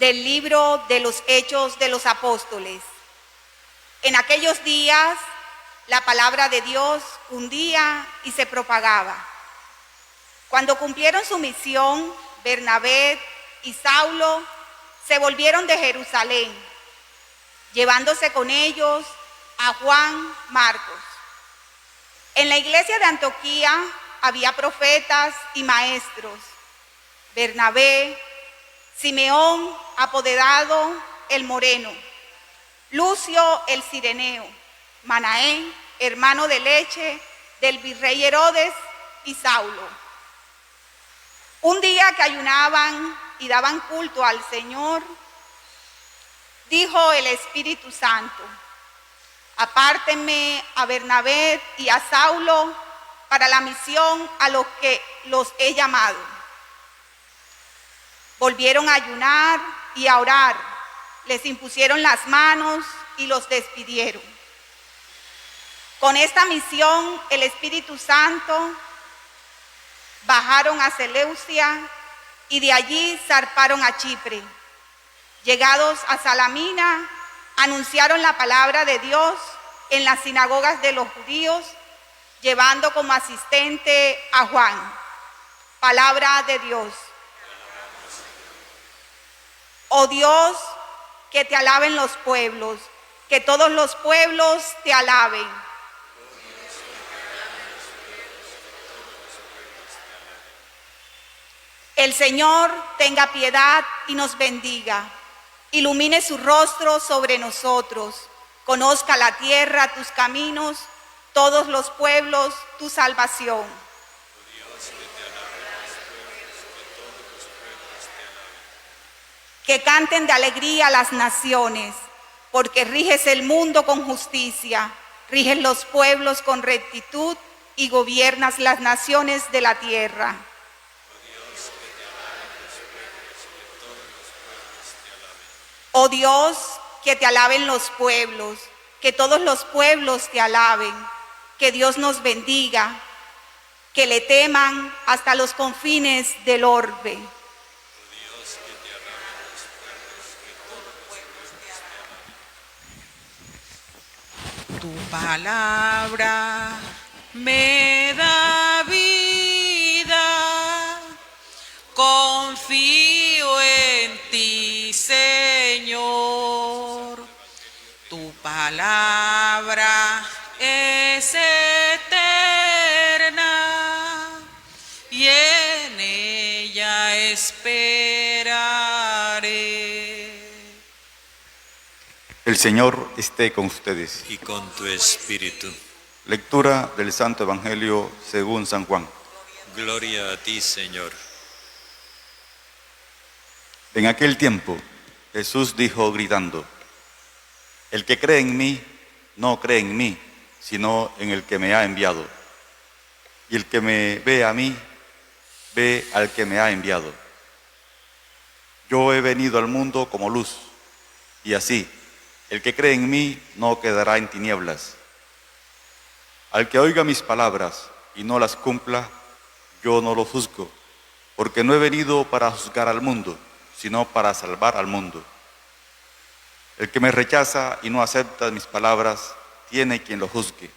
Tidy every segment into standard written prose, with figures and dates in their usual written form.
del libro de los Hechos de los Apóstoles. En aquellos días, la palabra de Dios cundía y se propagaba. Cuando cumplieron su misión, Bernabé y Saulo se volvieron de Jerusalén, llevándose con ellos a Juan Marcos. En la iglesia de Antioquía había profetas y maestros: Bernabé, Simeón, apodado el Moreno, Lucio el Cireneo, Manaén, hermano de leche del virrey Herodes, y Saulo. Un día que ayunaban y daban culto al Señor, dijo el Espíritu Santo: apártenme a Bernabé y a Saulo para la misión a los que los he llamado. Volvieron a ayunar y a orar, les impusieron las manos y los despidieron. Con esta misión, el Espíritu Santo bajaron a Seleucia y de allí zarparon a Chipre. Llegados a Salamina, anunciaron la palabra de Dios en las sinagogas de los judíos, llevando como asistente a Juan. Palabra de Dios. Oh Dios, que te alaben los pueblos, que todos los pueblos te alaben. El Señor tenga piedad y nos bendiga. Ilumine su rostro sobre nosotros. Conozca la tierra tus caminos, todos los pueblos tu salvación. Que canten de alegría las naciones, porque riges el mundo con justicia, riges los pueblos con rectitud y gobiernas las naciones de la tierra. Oh Dios, que te alaben los pueblos, que todos los pueblos te alaben, que Dios nos bendiga, que le teman hasta los confines del orbe. Tu palabra me da vida, confío en ti, Señor. Tu palabra es eterna y en ella esperaré. El Señor esté con ustedes. Y con tu espíritu. Lectura del Santo Evangelio según San Juan. Gloria a ti, Señor. En aquel tiempo, Jesús dijo gritando: el que cree en mí, no cree en mí, sino en el que me ha enviado. Y el que me ve a mí, ve al que me ha enviado. Yo he venido al mundo como luz, y así, el que cree en mí no quedará en tinieblas. Al que oiga mis palabras y no las cumpla, yo no lo juzgo, porque no he venido para juzgar al mundo, sino para salvar al mundo. El que me rechaza y no acepta mis palabras, tiene quien lo juzgue.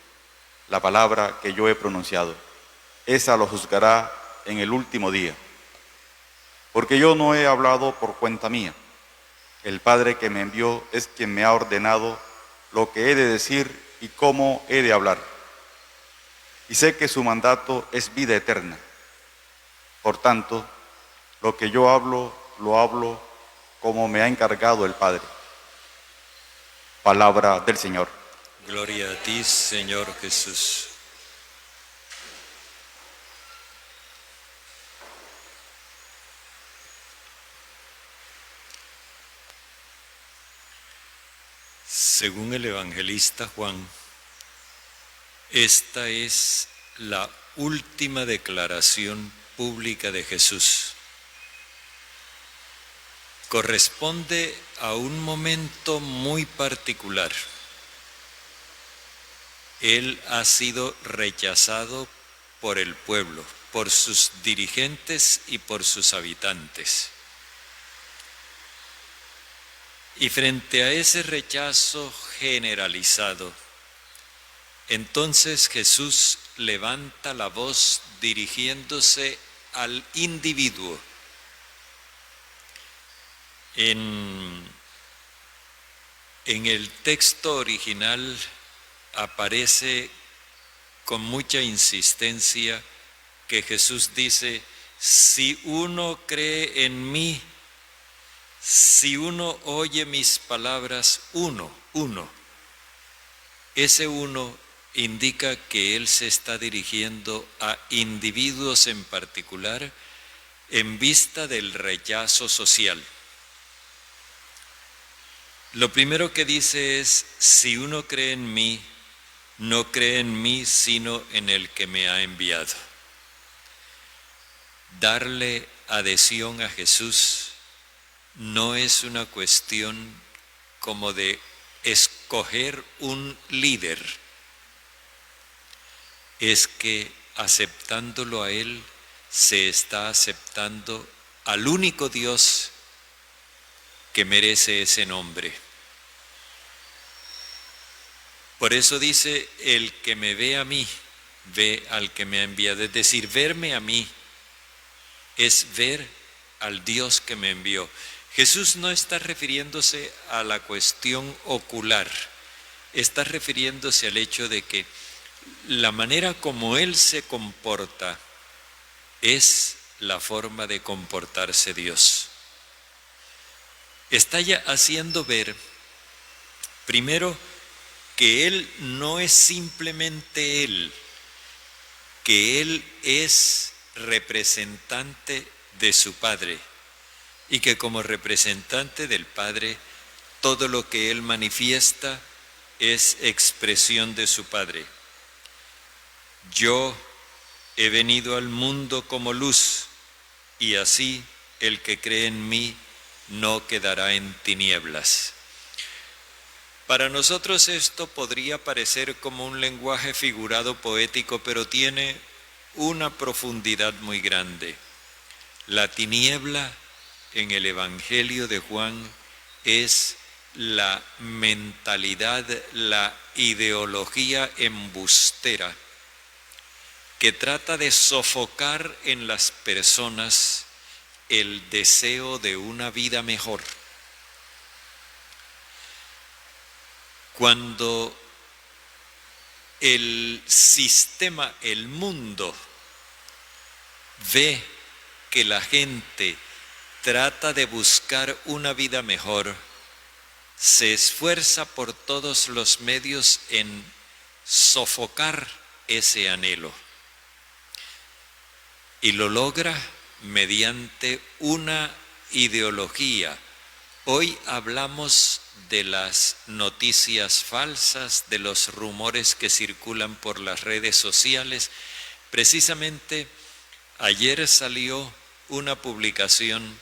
La palabra que yo he pronunciado, esa lo juzgará en el último día. Porque yo no he hablado por cuenta mía. El Padre que me envió es quien me ha ordenado lo que he de decir y cómo he de hablar. Y sé que su mandato es vida eterna. Por tanto, lo que yo hablo, lo hablo como me ha encargado el Padre. Palabra del Señor. Gloria a ti, Señor Jesús. Según el evangelista Juan, esta es la última declaración pública de Jesús. Corresponde a un momento muy particular. Él ha sido rechazado por el pueblo, por sus dirigentes y por sus habitantes. Y frente a ese rechazo generalizado, entonces Jesús levanta la voz dirigiéndose al individuo. En el texto original aparece con mucha insistencia que Jesús dice: si uno cree en mí, si uno oye mis palabras, uno. Ese uno indica que Él se está dirigiendo a individuos en particular en vista del rechazo social. Lo primero que dice es: si uno cree en mí, no cree en mí sino en el que me ha enviado. Darle adhesión a Jesús no es una cuestión como de escoger un líder, es que aceptándolo a Él se está aceptando al único Dios que merece ese nombre. Por eso dice: el que me ve a mí, ve al que me ha enviado. Es decir, verme a mí es ver al Dios que me envió. Jesús no está refiriéndose a la cuestión ocular, está refiriéndose al hecho de que la manera como Él se comporta es la forma de comportarse Dios. Está ya haciendo ver, primero, que Él no es simplemente Él, que Él es representante de su Padre y que como representante del Padre, todo lo que Él manifiesta es expresión de su Padre. Yo he venido al mundo como luz, y así el que cree en mí no quedará en tinieblas. Para nosotros esto podría parecer como un lenguaje figurado poético, pero tiene una profundidad muy grande. La tiniebla en el Evangelio de Juan es la mentalidad, la ideología embustera que trata de sofocar en las personas el deseo de una vida mejor. Cuando el sistema, el mundo, ve que la gente trata de buscar una vida mejor, se esfuerza por todos los medios en sofocar ese anhelo. Y lo logra mediante una ideología. Hoy hablamos de las noticias falsas, de los rumores que circulan por las redes sociales. Precisamente ayer salió una publicación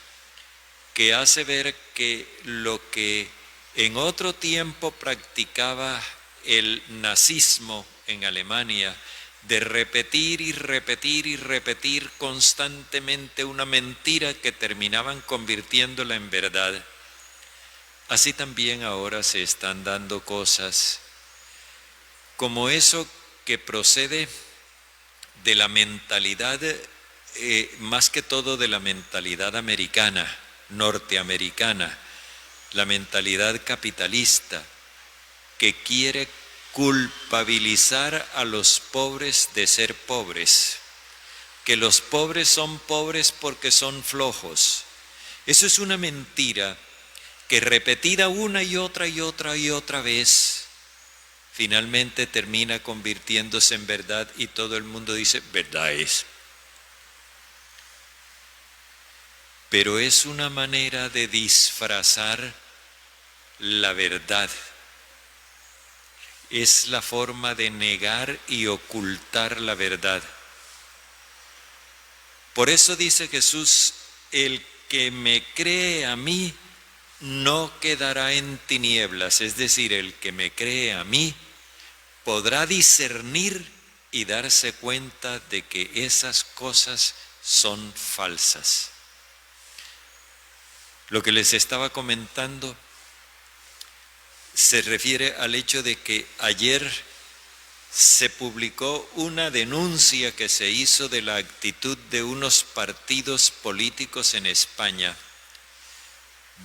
que hace ver que lo que en otro tiempo practicaba el nazismo en Alemania, de repetir y repetir y repetir constantemente una mentira que terminaban convirtiéndola en verdad, así también ahora se están dando cosas como eso que procede de la mentalidad, más que todo de la mentalidad americana, norteamericana, la mentalidad capitalista, que quiere culpabilizar a los pobres de ser pobres, que los pobres son pobres porque son flojos. Eso es una mentira que repetida una y otra y otra y otra vez, finalmente termina convirtiéndose en verdad y todo el mundo dice, verdad es. Pero es una manera de disfrazar la verdad. Es la forma de negar y ocultar la verdad. Por eso dice Jesús, el que me cree a mí no quedará en tinieblas. Es decir, el que me cree a mí podrá discernir y darse cuenta de que esas cosas son falsas. Lo que les estaba comentando se refiere al hecho de que ayer se publicó una denuncia que se hizo de la actitud de unos partidos políticos en España,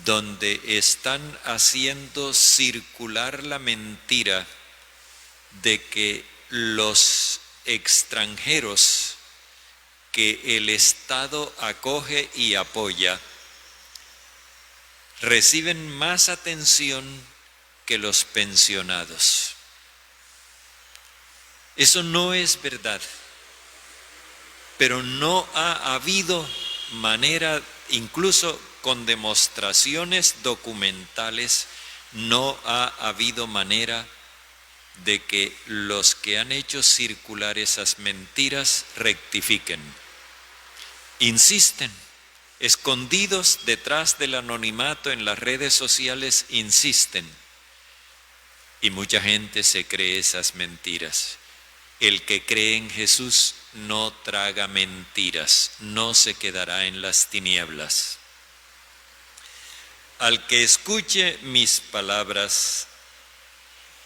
donde están haciendo circular la mentira de que los extranjeros que el Estado acoge y apoya reciben más atención que los pensionados. Eso no es verdad, pero no ha habido manera, incluso con demostraciones documentales, no ha habido manera de que los que han hecho circular esas mentiras rectifiquen. Insisten, escondidos detrás del anonimato en las redes sociales, insisten. Y mucha gente se cree esas mentiras. El que cree en Jesús no traga mentiras, no se quedará en las tinieblas. Al que escuche mis palabras,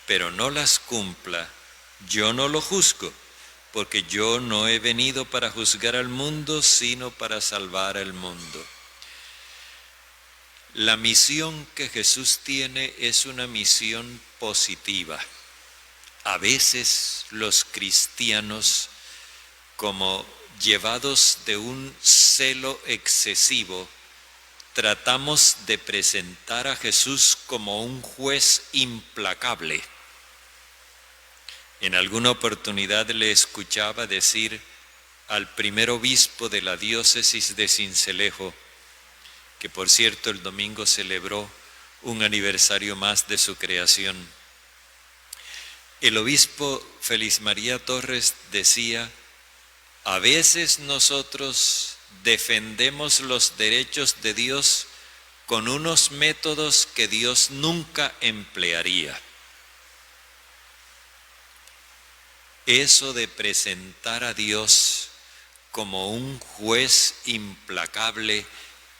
pero no las cumpla, yo no lo juzgo, porque yo no he venido para juzgar al mundo, sino para salvar al mundo. La misión que Jesús tiene es una misión positiva. A veces los cristianos, como llevados de un celo excesivo, tratamos de presentar a Jesús como un juez implacable. En alguna oportunidad le escuchaba decir al primer obispo de la diócesis de Sincelejo, que por cierto el domingo celebró un aniversario más de su creación. El obispo Félix María Torres decía: a veces nosotros defendemos los derechos de Dios con unos métodos que Dios nunca emplearía. Eso de presentar a Dios como un juez implacable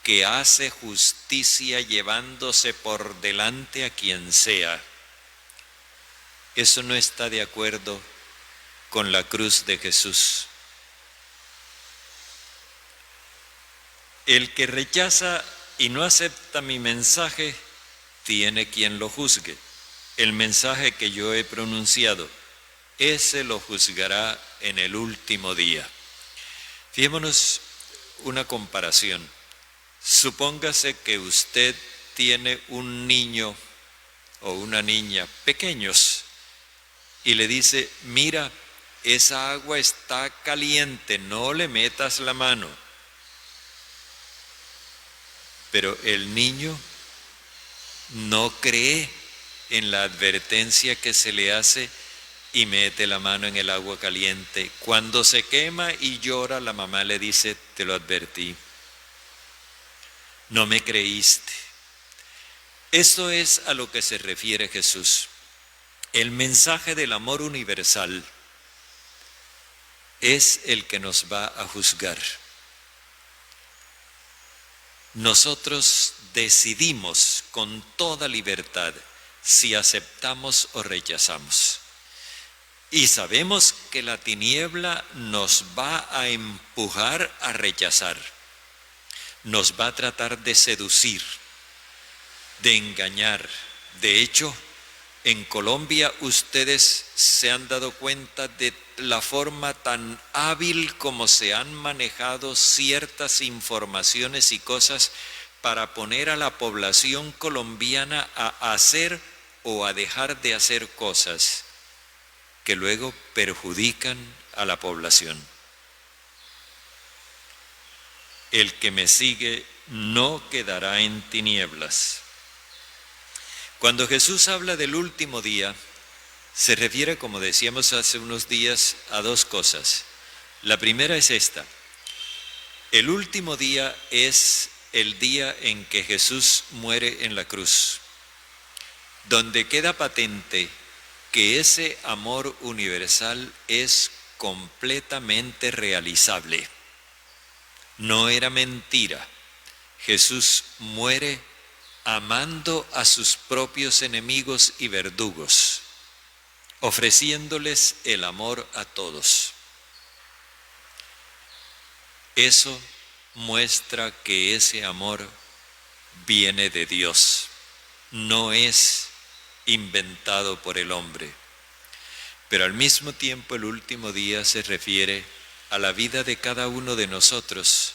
que hace justicia llevándose por delante a quien sea, eso no está de acuerdo con la cruz de Jesús. El que rechaza y no acepta mi mensaje, tiene quien lo juzgue. El mensaje que yo he pronunciado, ese lo juzgará en el último día. Fijémonos una comparación. Supóngase que usted tiene un niño o una niña pequeños y le dice: mira, esa agua está caliente, no le metas la mano. Pero el niño no cree en la advertencia que se le hace y mete la mano en el agua caliente. Cuando se quema y llora, la mamá le dice: te lo advertí, no me creíste. Eso es a lo que se refiere Jesús. El mensaje del amor universal es el que nos va a juzgar. Nosotros decidimos con toda libertad si aceptamos o rechazamos. Y sabemos que la tiniebla nos va a empujar a rechazar. Nos va a tratar de seducir, de engañar. De hecho, en Colombia ustedes se han dado cuenta de la forma tan hábil como se han manejado ciertas informaciones y cosas para poner a la población colombiana a hacer o a dejar de hacer cosas que luego perjudican a la población. El que me sigue no quedará en tinieblas. Cuando Jesús habla del último día, se refiere, como decíamos hace unos días, a dos cosas. La primera es esta: el último día es el día en que Jesús muere en la cruz, donde queda patente que ese amor universal es completamente realizable. No era mentira. Jesús muere amando a sus propios enemigos y verdugos, ofreciéndoles el amor a todos. Eso muestra que ese amor viene de Dios, no es inventado por el hombre. Pero al mismo tiempo el último día se refiere a la vida de cada uno de nosotros,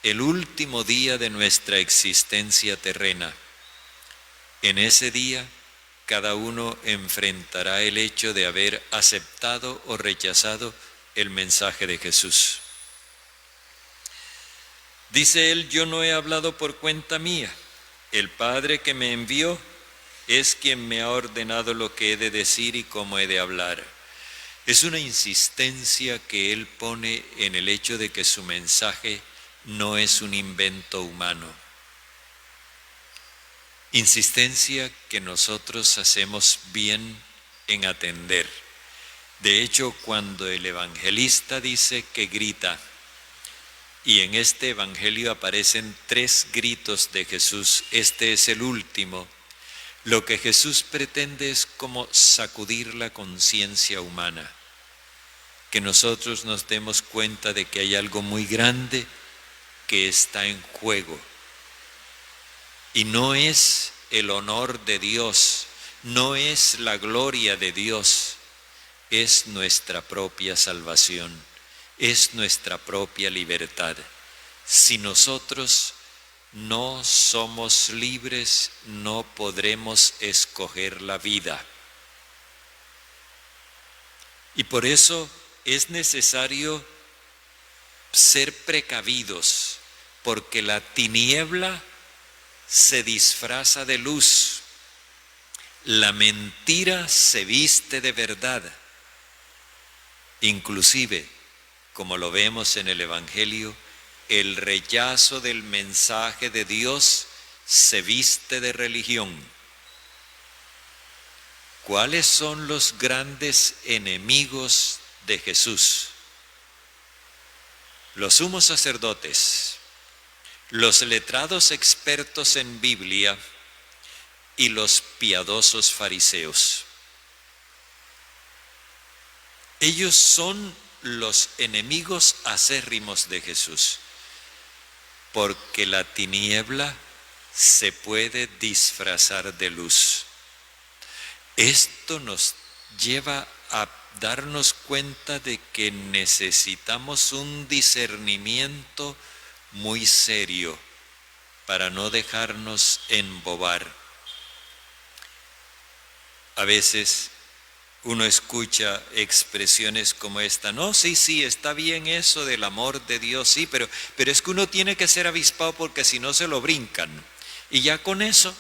el último día de nuestra existencia terrena. En ese día, cada uno enfrentará el hecho de haber aceptado o rechazado el mensaje de Jesús. Dice él: yo no he hablado por cuenta mía. El Padre que me envió es quien me ha ordenado lo que he de decir y cómo he de hablar. Es una insistencia que él pone en el hecho de que su mensaje no es un invento humano. Insistencia que nosotros hacemos bien en atender. De hecho, cuando el evangelista dice que grita, y en este evangelio aparecen 3 gritos de Jesús, este es el último, lo que Jesús pretende es como sacudir la conciencia humana, que nosotros nos demos cuenta de que hay algo muy grande que está en juego. Y no es el honor de Dios, no es la gloria de Dios, es nuestra propia salvación, es nuestra propia libertad. Si nosotros no somos libres, no podremos escoger la vida. Y por eso es necesario ser precavidos, porque la tiniebla se disfraza de luz, la mentira se viste de verdad. Inclusive, como lo vemos en el Evangelio, el rechazo del mensaje de Dios se viste de religión. ¿Cuáles son los grandes enemigos de Jesús? Los sumos sacerdotes, los letrados expertos en Biblia y los piadosos fariseos. Ellos son los enemigos acérrimos de Jesús, porque la tiniebla se puede disfrazar de luz. Esto nos lleva a darnos cuenta de que necesitamos un discernimiento muy serio para no dejarnos embobar. A veces uno escucha expresiones como esta: no, sí, está bien eso del amor de Dios, sí, pero es que uno tiene que ser avispado porque si no se lo brincan. Y ya con eso,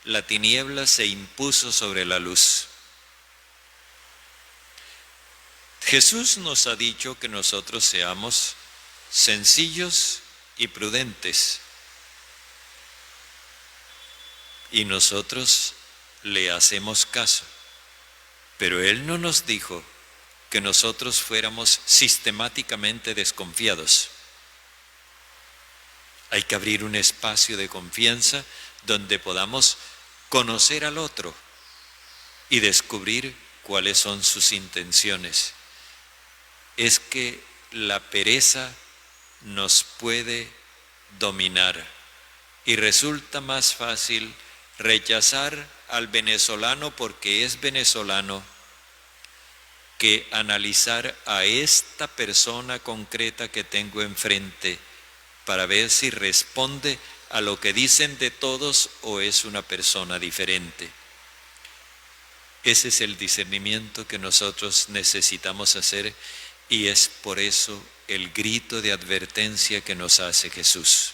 la tiniebla se impuso sobre la luz. Jesús nos ha dicho que nosotros seamos sencillos y prudentes. Y nosotros le hacemos caso. Pero Él no nos dijo que nosotros fuéramos sistemáticamente desconfiados. Hay que abrir un espacio de confianza donde podamos conocer al otro y descubrir cuáles son sus intenciones. Es que la pereza nos puede dominar y resulta más fácil rechazar al venezolano porque es venezolano que analizar a esta persona concreta que tengo enfrente para ver si responde a lo que dicen de todos o es una persona diferente. Ese es el discernimiento que nosotros necesitamos hacer y es por eso el grito de advertencia que nos hace Jesús.